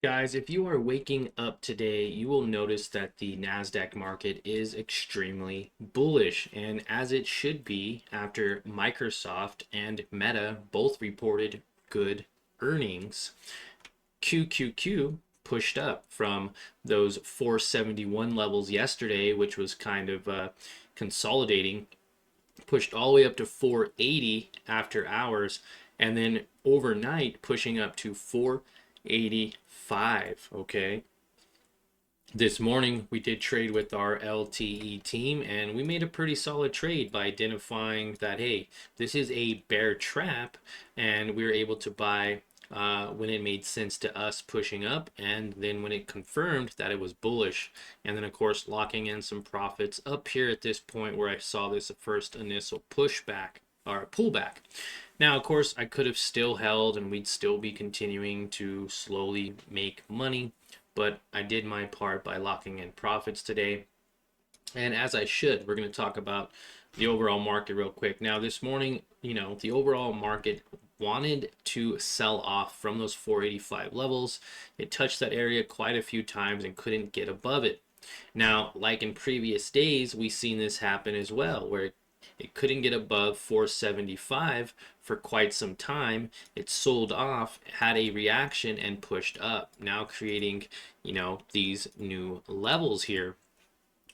Guys, if you are waking up today, you will notice that the NASDAQ market is extremely bullish, and as it should be after Microsoft and Meta both reported good earnings. QQQ pushed up from those 471 levels yesterday, which was kind of consolidating, pushed all the way up to 480 after hours, and then overnight pushing up to 485. Okay, this morning we did trade with our LTE team, and we made a pretty solid trade by identifying that, hey, this is a bear trap, and we were able to buy when it made sense to us pushing up, and then when it confirmed that it was bullish, and then of course locking in some profits up here at this point where I saw this first initial pushback or pullback. Now, of course, I could have still held and we'd still be continuing to slowly make money, but I did my part by locking in profits today. And as I should, we're going to talk about the overall market real quick. Now, this morning, the overall market wanted to sell off from those 485 levels. It touched that area quite a few times and couldn't get above it. Now, like in previous days, we've seen this happen as well, where it couldn't get above 475 for quite some time. It sold off, had a reaction, and pushed up, now creating, these new levels here,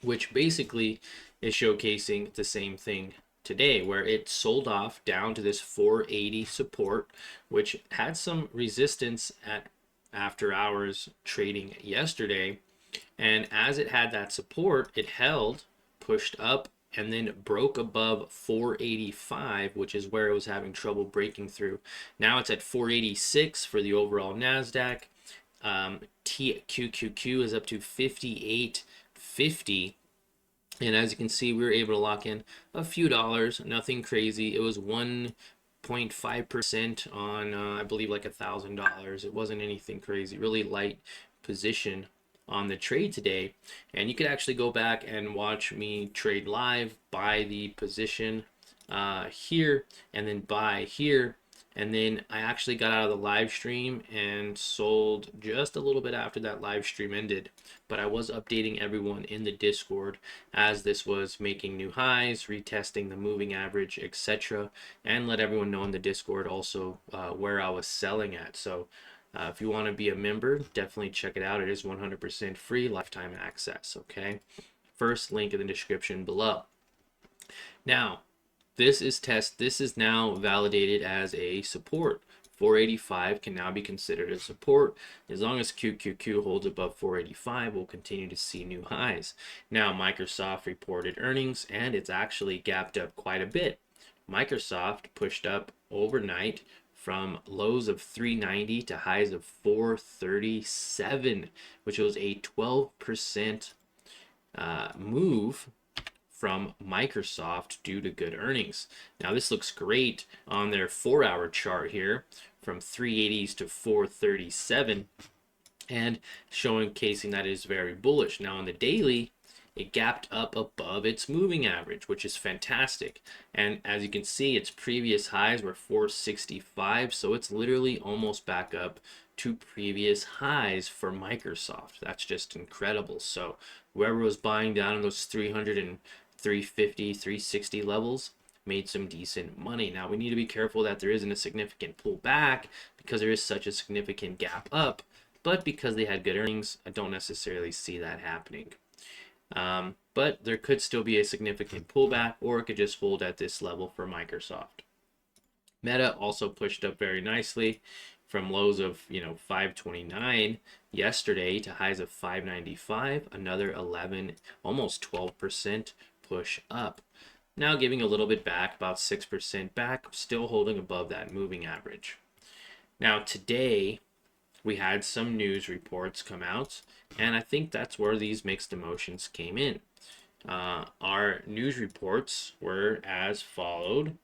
which basically is showcasing the same thing today, where it sold off down to this 480 support, which had some resistance at after hours trading yesterday. And as it had that support, it held, pushed up, and then broke above 485, which is where it was having trouble breaking through. Now it's at 486 for the overall NASDAQ. TQQQ is up to 58.50. And as you can see, we were able to lock in a few dollars, nothing crazy. It was 1.5% on, I believe, like $1,000. It wasn't anything crazy, really light position on the trade today. And you could actually go back and watch me trade live, buy the position here, and then buy here. And then I actually got out of the live stream and sold just a little bit after that live stream ended. But I was updating everyone in the Discord as this was making new highs, retesting the moving average, etc. And let everyone know in the Discord also where I was selling at. So if you want to be a member, definitely check it out. It is 100% free, lifetime access, okay? First link in the description below. Now, this is now validated as a support. 485 can now be considered a support. As long as QQQ holds above 485, we'll continue to see new highs. Now, Microsoft reported earnings, and it's actually gapped up quite a bit. Microsoft pushed up overnight from lows of 390 to highs of 437, which was a 12% move from Microsoft due to good earnings. Now this looks great on their 4-hour chart here, from 380s to 437, and showcasing that it is very bullish. Now on the daily, it gapped up above its moving average, which is fantastic. And as you can see, its previous highs were 465, so it's literally almost back up to previous highs for Microsoft. That's just incredible. So whoever was buying down in those 300 and 350, 360 levels made some decent money. Now we need to be careful that there isn't a significant pullback because there is such a significant gap up, but because they had good earnings, I don't necessarily see that happening. But there could still be a significant pullback, or it could just hold at this level for Microsoft. Meta also pushed up very nicely from lows of 529 yesterday to highs of 595, another 11, almost 12% push up. Now giving a little bit back, about 6% back, still holding above that moving average. Now today, we had some news reports come out, and I think that's where these mixed emotions came in. Our news reports were as followed.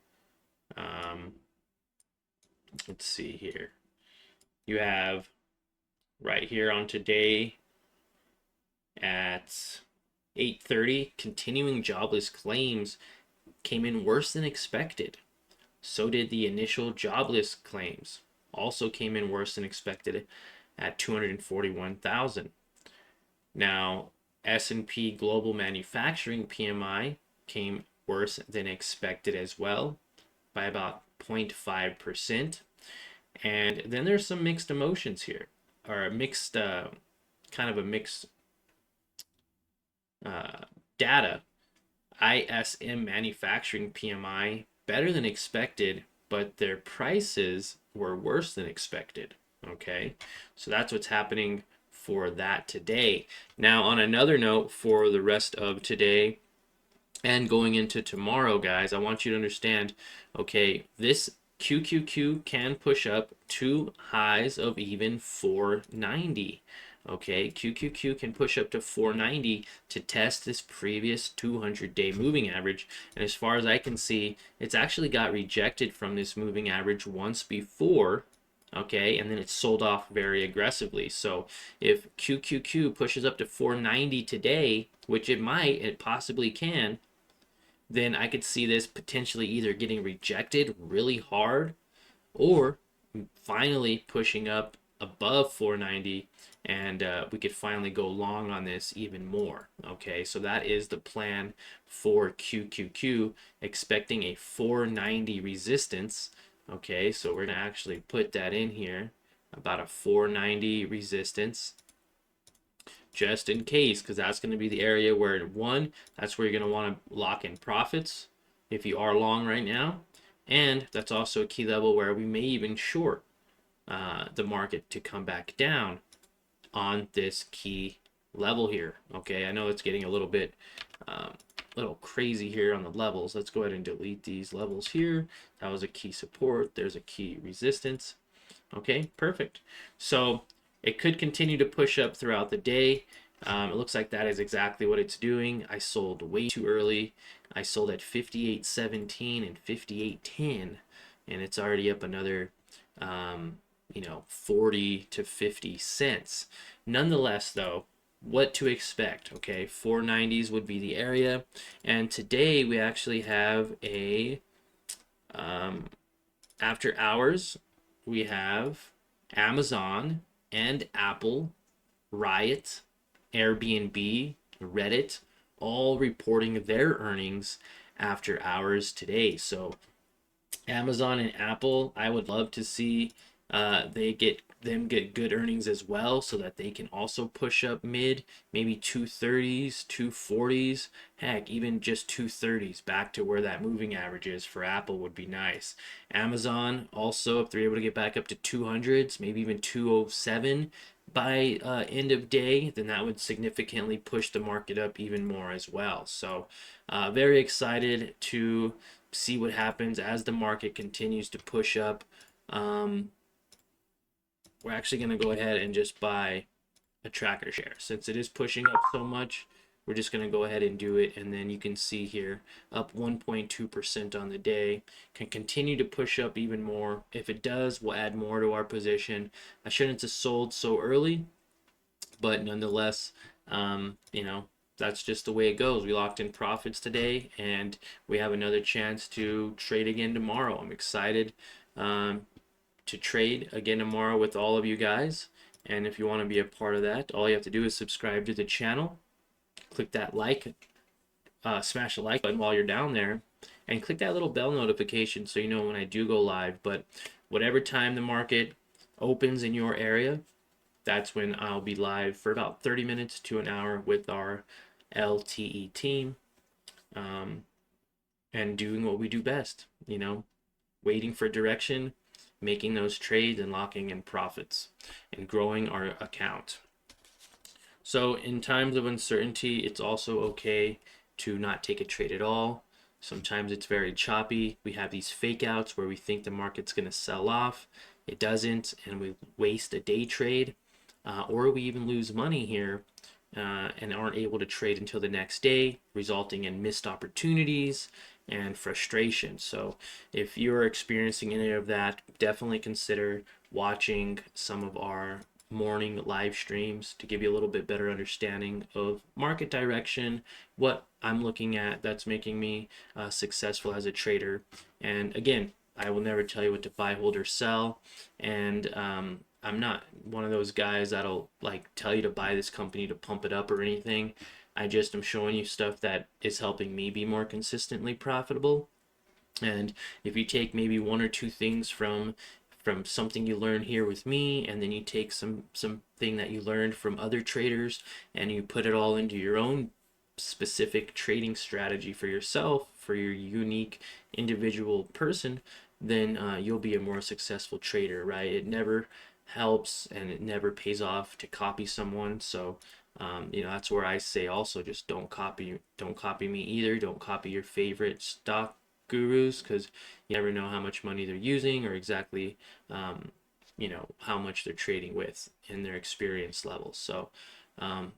Let's see here. You have right here on today at 8:30, continuing jobless claims came in worse than expected. So did the initial jobless claims. Also came in worse than expected. at 241,000. Now, S&P Global Manufacturing PMI came worse than expected as well by about 0.5%. And then there's some mixed emotions here, or a mixed, kind of a mixed data. ISM Manufacturing PMI better than expected, but their prices were worse than expected. Okay, so that's what's happening for that today. Now, on another note, for the rest of today and going into tomorrow, guys, I want you to understand, okay, this QQQ can push up to highs of even 490. Okay, QQQ can push up to 490 to test this previous 200-day moving average. And as far as I can see, it's actually got rejected from this moving average once before. Okay, and then it sold off very aggressively. So if QQQ pushes up to 490 today, which it possibly can, then I could see this potentially either getting rejected really hard or finally pushing up above 490, and we could finally go long on this even more. Okay, so that is the plan for QQQ, expecting a 490 resistance. Okay, so we're going to actually put that in here, about a 490 resistance, just in case, because that's going to be the area where, one, that's where you're going to want to lock in profits if you are long right now. And that's also a key level where we may even short the market to come back down on this key level here. Okay, I know it's getting a little crazy here on the levels. Let's go ahead and delete these levels here. That was a key support. There's a key resistance. Okay, perfect. So it could continue to push up throughout the day. It looks like that is exactly what it's doing. I sold way too early. I sold at 58.17 and 58.10, and it's already up another 40 to 50 cents. Nonetheless, though, what to expect? Okay, 490s would be the area, and today we actually have a after hours. We have Amazon and Apple, Riot, Airbnb, Reddit, all reporting their earnings after hours today. So Amazon and Apple, I would love to see they get good earnings as well, so that they can also push up mid, maybe 230s, 240s, heck, even just 230s back to where that moving average is for Apple would be nice. Amazon also, if they're able to get back up to 200s, maybe even 207 by end of day, then that would significantly push the market up even more as well. So very excited to see what happens as the market continues to push up. We're actually going to go ahead and just buy a tracker share. Since it is pushing up so much, we're just going to go ahead and do it. And then you can see here, up 1.2% on the day. Can continue to push up even more. If it does, we'll add more to our position. I shouldn't have sold so early, but nonetheless, that's just the way it goes. We locked in profits today, and we have another chance to trade again tomorrow. I'm excited to trade again tomorrow with all of you guys. And if you want to be a part of that, all you have to do is subscribe to the channel, click that smash the like button while you're down there, and click that little bell notification so you know when I do go live. But whatever time the market opens in your area, that's when I'll be live for about 30 minutes to an hour with our LTE team, and doing what we do best, waiting for direction, making those trades and locking in profits and growing our account. So in times of uncertainty, it's also okay to not take a trade at all. Sometimes it's very choppy. We have these fake outs where we think the market's going to sell off. It doesn't, and we waste a day trade, or we even lose money here and aren't able to trade until the next day, resulting in missed opportunities and frustration. So if you're experiencing any of that, definitely consider watching some of our morning live streams to give you a little bit better understanding of market direction, what I'm looking at that's making me successful as a trader. And again, I will never tell you what to buy, hold, or sell. And I'm not one of those guys that'll like tell you to buy this company to pump it up or anything. I just am showing you stuff that is helping me be more consistently profitable. And if you take maybe one or two things from something you learn here with me, and then you take something that you learned from other traders, and you put it all into your own specific trading strategy for yourself, for your unique individual person, then you'll be a more successful trader, right? It never helps and it never pays off to copy someone. So that's where I say also just don't copy me either. Don't copy your favorite stock gurus, because you never know how much money they're using or exactly how much they're trading with in their experience levels. So um,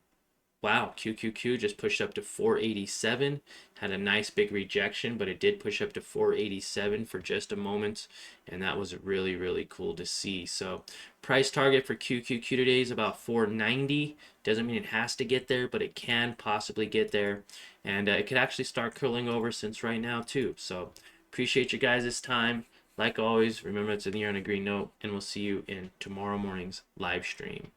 wow, QQQ just pushed up to 487. Had a nice big rejection, but it did push up to 487 for just a moment, and that was really, really cool to see. So, price target for QQQ today is about 490. Doesn't mean it has to get there, but it can possibly get there, and it could actually start curling over since right now too. So, appreciate you guys' time. Like always, remember it's in the year on a green note, and we'll see you in tomorrow morning's live stream.